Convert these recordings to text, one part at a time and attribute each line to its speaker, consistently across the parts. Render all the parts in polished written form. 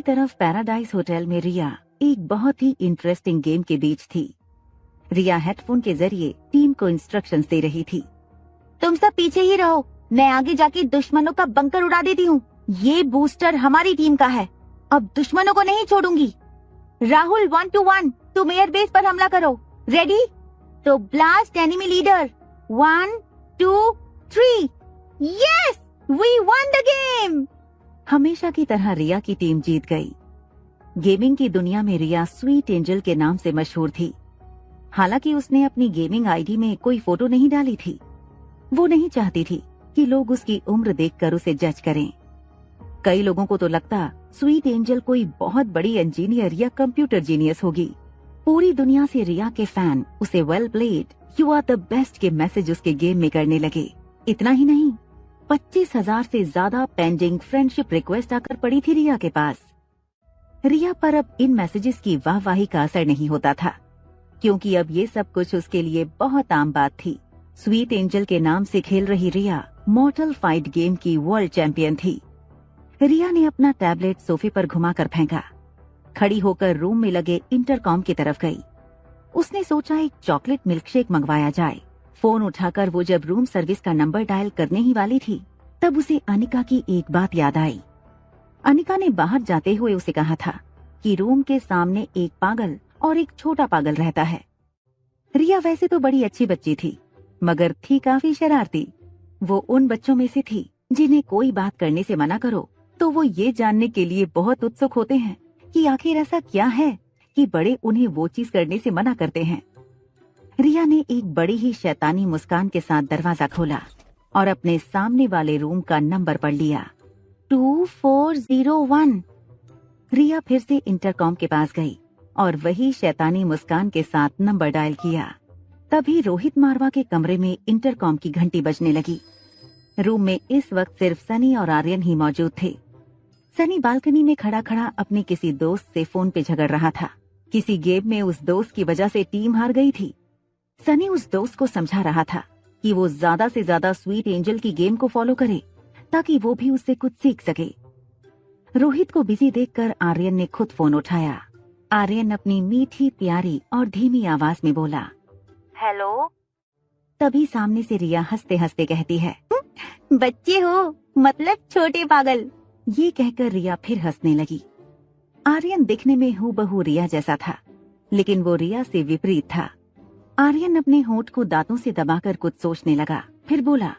Speaker 1: तरफ paradise hotel में रिया एक बहुत ही इंटरेस्टिंग गेम के बीच थी। रिया हेडफोन के जरिए टीम को इंस्ट्रक्शंस दे रही थी।
Speaker 2: तुम सब पीछे ही रहो, मैं आगे जाके दुश्मनों का बंकर उड़ा देती हूँ। ये बूस्टर हमारी टीम का है, अब दुश्मनों को नहीं छोड़ूंगी। राहुल 1 to 1 तुम एयर बेस पर हमला करो। रेडी? तो blast enemy leader. 1 2 3। Yes, we won the game.
Speaker 1: हमेशा की तरह रिया की टीम जीत गई। गेमिंग की दुनिया में रिया स्वीट एंजल के नाम से मशहूर थी। हालांकि उसने अपनी गेमिंग आईडी में कोई फोटो नहीं डाली थी। वो नहीं चाहती थी कि लोग उसकी उम्र देखकर उसे जज करें। कई लोगों को तो लगता स्वीट एंजल कोई बहुत बड़ी इंजीनियर या कंप्यूटर जीनियस होगी। पूरी दुनिया से रिया के फैन उसे well played, you are the best के मैसेज उसके गेम में करने लगे। इतना ही नहीं, 25,000 से ज्यादा पेंडिंग फ्रेंडशिप रिक्वेस्ट आकर पड़ी थी रिया के पास। रिया पर अब इन मैसेजेस की वाहवाही का असर नहीं होता था, क्योंकि अब ये सब कुछ उसके लिए बहुत आम बात थी। स्वीट एंजल के नाम से खेल रही रिया मॉर्टल फाइट गेम की वर्ल्ड चैंपियन थी। रिया ने अपना टैबलेट सोफे पर घुमाकर फेंका। खड़ी होकर रूम में लगे इंटरकॉम की तरफ गई। उसने सोचा एक चॉकलेट मिल्कशेक मंगवाया जाए। फोन उठाकर वो जब रूम सर्विस का नंबर डायल करने ही वाली थी, तब उसे अनिका की एक बात याद आई। अनिका ने बाहर जाते हुए उसे कहा था कि रूम के सामने एक पागल और एक छोटा पागल रहता है। रिया वैसे तो बड़ी अच्छी बच्ची थी, मगर थी काफी शरारती। वो उन बच्चों में से थी जिन्हें कोई बात करने से मना करो तो वो ये जानने के लिए बहुत उत्सुक होते हैं कि आखिर ऐसा क्या है कि बड़े उन्हें वो चीज करने से मना करते हैं। रिया ने एक बड़ी ही शैतानी मुस्कान के साथ दरवाजा खोला और अपने सामने वाले रूम का नंबर पढ़ लिया, 2401। रिया फिर से इंटरकॉम के पास गई और वही शैतानी मुस्कान के साथ नंबर डायल किया। तभी रोहित मारवा के कमरे में इंटरकॉम की घंटी बजने लगी। रूम में इस वक्त सिर्फ सनी और आर्यन ही मौजूद थे। सनी बालकनी में खड़ा खड़ा अपने किसी दोस्त से फोन पे झगड़ रहा था। किसी गेम में उस दोस्त की वजह से टीम हार गई थी। सनी उस दोस्त को समझा रहा था कि वो ज्यादा से ज्यादा स्वीट एंजल की गेम को फॉलो करे ताकि वो भी उससे कुछ सीख सके। रोहित को बिजी देखकर आर्यन ने खुद फोन उठाया। आर्यन अपनी मीठी प्यारी और धीमी आवाज में बोला,
Speaker 2: हेलो।
Speaker 1: तभी सामने से रिया हंसते हंसते कहती है,
Speaker 2: बच्चे हो, मतलब छोटे पागल।
Speaker 1: ये कहकर रिया फिर हंसने लगी। आर्यन दिखने में हूबहू रिया जैसा था, लेकिन वो रिया से विपरीत था। आर्यन अपने होंठ को दांतों से दबाकर कुछ सोचने लगा, फिर बोला,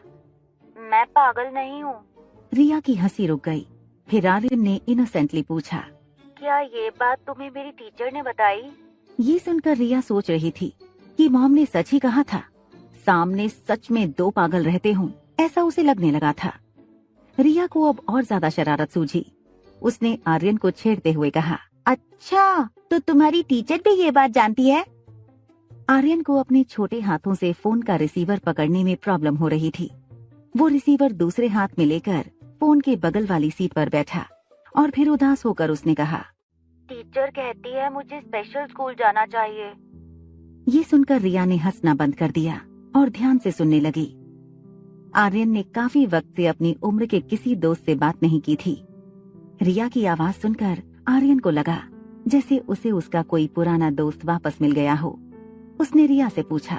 Speaker 2: मैं पागल नहीं हूँ।
Speaker 1: रिया की हंसी रुक गई। फिर आर्यन ने इनोसेंटली पूछा,
Speaker 2: क्या ये बात तुम्हें मेरी टीचर ने बताई?
Speaker 1: ये सुनकर रिया सोच रही थी कि मॉम ने सच ही कहा था। सामने सच में दो पागल रहते हों, ऐसा उसे लगने लगा था। रिया को अब और ज्यादा शरारत सूझी। उसने आर्यन को छेड़ते हुए कहा,
Speaker 2: अच्छा, तो तुम्हारी टीचर भी ये बात जानती है?
Speaker 1: आर्यन को अपने छोटे हाथों से फोन का रिसीवर पकड़ने में प्रॉब्लम हो रही थी। वो रिसीवर दूसरे हाथ में लेकर फोन के बगल वाली सीट पर बैठा और फिर उदास होकर उसने कहा,
Speaker 2: टीचर कहती है मुझे स्पेशल स्कूल जाना चाहिए।
Speaker 1: ये सुनकर रिया ने हंसना बंद कर दिया और ध्यान से सुनने लगी। आर्यन ने काफी वक्त से अपनी उम्र के किसी दोस्त से बात नहीं की थी। रिया की आवाज सुनकर आर्यन को लगा जैसे उसे उसका कोई पुराना दोस्त वापस मिल गया हो। उसने रिया से पूछा,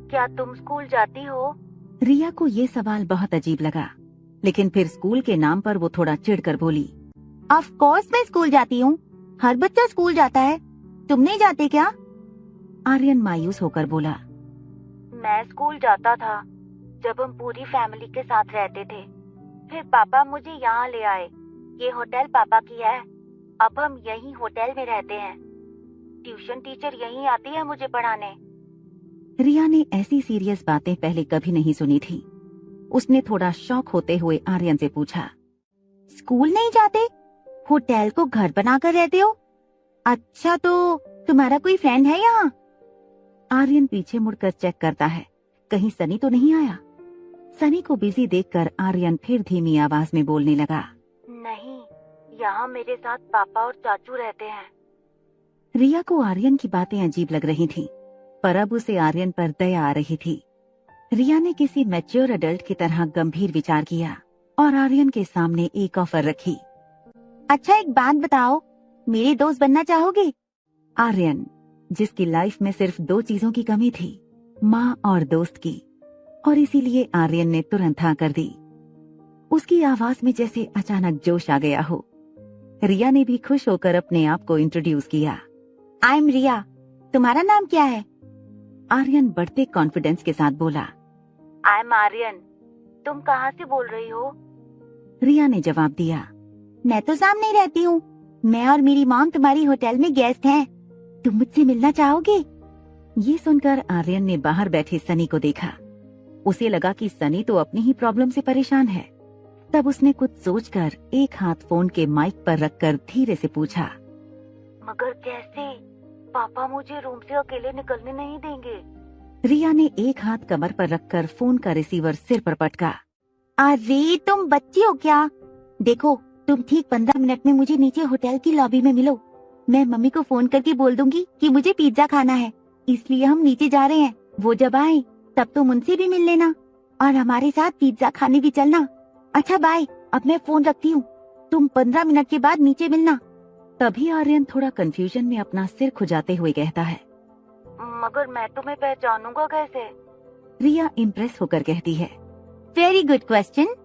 Speaker 2: क्या तुम स्कूल जाती हो?
Speaker 1: रिया को ये सवाल बहुत अजीब लगा, लेकिन फिर स्कूल के नाम पर वो थोड़ा चिढ़कर बोली,
Speaker 2: ऑफ कोर्स मैं स्कूल जाती हूँ, हर बच्चा स्कूल जाता है, तुम नहीं जाते क्या?
Speaker 1: आर्यन मायूस होकर बोला,
Speaker 2: मैं स्कूल जाता था जब हम पूरी फैमिली के साथ रहते थे। फिर पापा मुझे यहाँ ले आए। ये होटल पापा की है, अब हम यहीं होटल में रहते हैं। ट्यूशन टीचर यहीं आती है मुझे पढ़ाने।
Speaker 1: रिया ने ऐसी सीरियस बातें पहले कभी नहीं सुनी थी। उसने थोड़ा शॉक होते हुए आर्यन से पूछा,
Speaker 2: स्कूल नहीं जाते, होटल को घर बनाकर रहते हो? अच्छा, तो तुम्हारा कोई फ्रेंड है यहाँ?
Speaker 1: आर्यन पीछे मुड़कर चेक करता है कहीं सनी तो नहीं आया। सनी को बिजी देखकर आर्यन फिर धीमी आवाज में बोलने लगा,
Speaker 2: नहीं, यहाँ मेरे साथ पापा और चाचू रहते हैं।
Speaker 1: रिया को आर्यन की बातें अजीब लग रही थीं, पर अब उसे आर्यन पर दया आ रही थी। रिया ने किसी मैच्योर एडल्ट की तरह गंभीर विचार किया और आर्यन के सामने एक ऑफर रखी।
Speaker 2: अच्छा एक बात बताओ, मेरे दोस्त बनना चाहोगे?
Speaker 1: आर्यन, जिसकी लाइफ में सिर्फ 2 चीजों की कमी थी, माँ और दोस्त की, और इसीलिए आर्यन ने तुरंत हाँ कर दी। उसकी आवाज में जैसे अचानक जोश आ गया हो। रिया ने भी खुश होकर अपने आप को इंट्रोड्यूस किया।
Speaker 2: आई एम रिया, तुम्हारा नाम क्या है?
Speaker 1: आर्यन बढ़ते कॉन्फिडेंस के साथ बोला।
Speaker 2: आई एम आर्यन, तुम कहाँ से बोल रही हो?
Speaker 1: रिया ने जवाब दिया।
Speaker 2: मैं तो सामने ही रहती हूँ। मैं और मेरी मॉम तुम्हारी होटल में गेस्ट हैं। तुम मुझसे मिलना चाहोगे?
Speaker 1: ये सुनकर आर्यन ने बाहर बैठे सनी को देखा। उसे लगा कि सनी तो अपनी ही प्रॉब्लम से परेशान है। तब उसने कुछ सोचकर एक हाथ फोन के माइक पर रखकर धीरे से पूछा,
Speaker 2: मगर कैसे? पापा मुझे रूम से अकेले निकलने नहीं देंगे।
Speaker 1: रिया ने एक हाथ कमर पर रखकर फोन का रिसीवर सिर पर पटका।
Speaker 2: अरे तुम बच्ची हो क्या? देखो, तुम ठीक 15 मिनट में मुझे नीचे होटल की लॉबी में मिलो। मैं मम्मी को फोन करके बोल दूंगी कि मुझे पिज्जा खाना है, इसलिए हम नीचे जा रहे हैं। वो जब आए तब तुम उनसे भी मिल लेना और हमारे साथ पिज्जा खाने भी चलना। अच्छा बाय, अब मैं फोन रखती हूँ। तुम 15 मिनट के बाद नीचे मिलना।
Speaker 1: तभी आर्यन थोड़ा कंफ्यूजन में अपना सिर खुजाते हुए कहता है,
Speaker 2: मगर मैं तुम्हें पहचानूंगा कैसे?
Speaker 1: रिया इम्प्रेस होकर कहती है,
Speaker 2: वेरी गुड क्वेश्चन।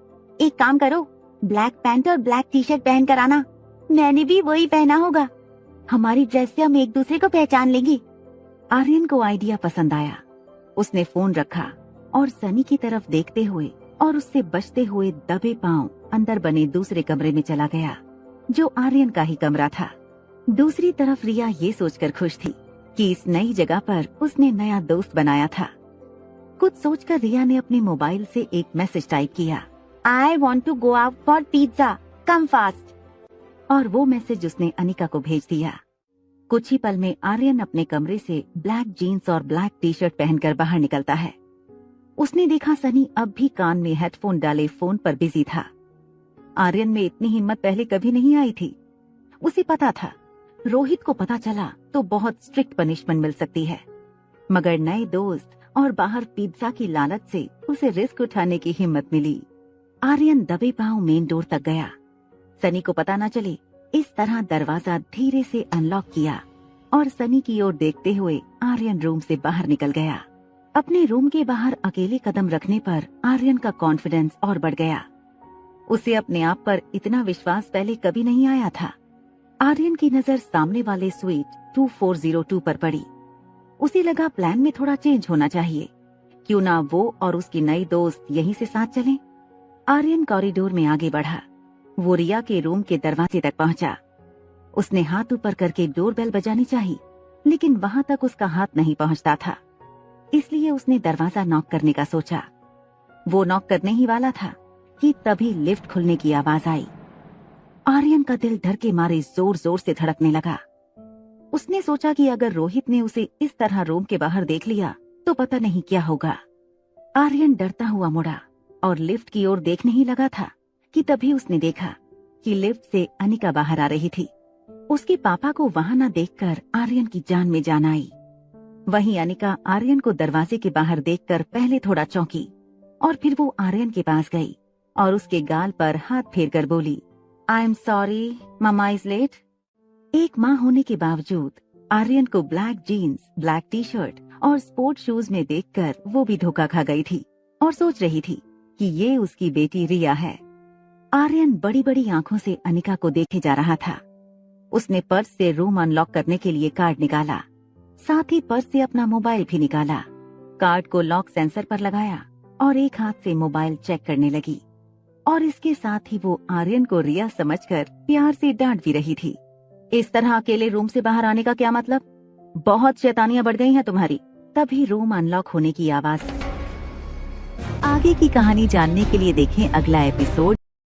Speaker 2: एक काम करो, ब्लैक पैंट और ब्लैक टी शर्ट पहन कर आना। मैंने भी वही पहना होगा। हमारी ड्रेस से हम एक दूसरे को पहचान लेंगे।
Speaker 1: आर्यन को आइडिया पसंद आया। उसने फोन रखा और सनी की तरफ देखते हुए और उससे बचते हुए दबे पांव अंदर बने दूसरे कमरे में चला गया, जो आर्यन का ही कमरा था। दूसरी तरफ रिया ये सोचकर खुश थी कि इस नई जगह पर उसने नया दोस्त बनाया था। कुछ सोचकर रिया ने अपने मोबाइल से एक मैसेज टाइप किया,
Speaker 2: I want to go out for pizza, come fast.
Speaker 1: और वो मैसेज उसने अनिका को भेज दिया। कुछ ही पल में आर्यन अपने कमरे से ब्लैक जीन्स और ब्लैक टी शर्ट पहनकर बाहर निकलता है। उसने देखा सनी अब भी कान में हेडफोन डाले फोन पर बिजी था। आर्यन में इतनी हिम्मत पहले कभी नहीं आई थी। उसे पता था रोहित को पता चला तो बहुत स्ट्रिक्ट पनिशमेंट मिल सकती है, मगर नए दोस्त और बाहर पिज्जा की लालच से उसे रिस्क उठाने की हिम्मत मिली। आर्यन दबे पांव मेन डोर तक गया। सनी को पता न चले, इस तरह दरवाजा धीरे से अनलॉक किया और सनी की ओर देखते हुए आर्यन रूम से बाहर निकल गया। अपने रूम के बाहर अकेले कदम रखने पर आर्यन का कॉन्फिडेंस और बढ़ गया। उसे अपने आप पर इतना विश्वास पहले कभी नहीं आया था। आर्यन की नजर सामने वाले स्वीट 2402 पर पड़ी। उसे लगा प्लान में थोड़ा चेंज होना चाहिए। क्यों ना वो और उसकी नई दोस्त यहीं से साथ चलें? आर्यन कॉरिडोर में आगे बढ़ा। वो रिया के रूम के दरवाजे तक पहुंचा। उसने हाथ ऊपर करके डोरबेल बजानी चाहिए, लेकिन वहां तक उसका हाथ नहीं पहुंचता था। इसलिए उसने दरवाजा नॉक करने का सोचा। वो नॉक करने ही वाला था कि तभी लिफ्ट खुलने की आवाज आई। आर्यन का दिल डर के मारे जोर जोर से धड़कने लगा। उसने सोचा कि अगर रोहित ने उसे इस तरह रूम के बाहर देख लिया तो पता नहीं क्या होगा। आर्यन डरता हुआ मुड़ा और लिफ्ट की ओर देखने ही लगा था कि तभी उसने देखा कि लिफ्ट से अनिका बाहर आ रही थी। उसके पापा को वहां न देखकर आर्यन की जान में जान आई। वहीं अनिका आर्यन को दरवाजे के बाहर देखकर पहले थोड़ा चौंकी और फिर वो आर्यन के पास गई और उसके गाल पर हाथ फेरकर बोली, I am sorry, mama is late. एक माँ होने के बावजूद आर्यन को black jeans, black T shirt और स्पोर्ट शूज में देखकर वो भी धोखा खा गई थी और सोच रही थी कि ये उसकी बेटी रिया है। आर्यन बड़ी बड़ी आंखों से अनिका को देखे जा रहा था। उसने पर्स से रूम अनलॉक करने के लिए कार्ड निकाला, साथ ही पर्स से अपना मोबाइल भी निकाला। कार्ड को लॉक सेंसर पर लगाया और एक हाथ से मोबाइल चेक करने लगी। और इसके साथ ही वो आर्यन को रिया समझकर प्यार से डांट भी रही थी। इस तरह अकेले रूम से बाहर आने का क्या मतलब? बहुत शैतानियां बढ़ गई हैं तुम्हारी। तभी रूम अनलॉक होने की आवाज। आगे की कहानी जानने के लिए देखें अगला एपिसोड।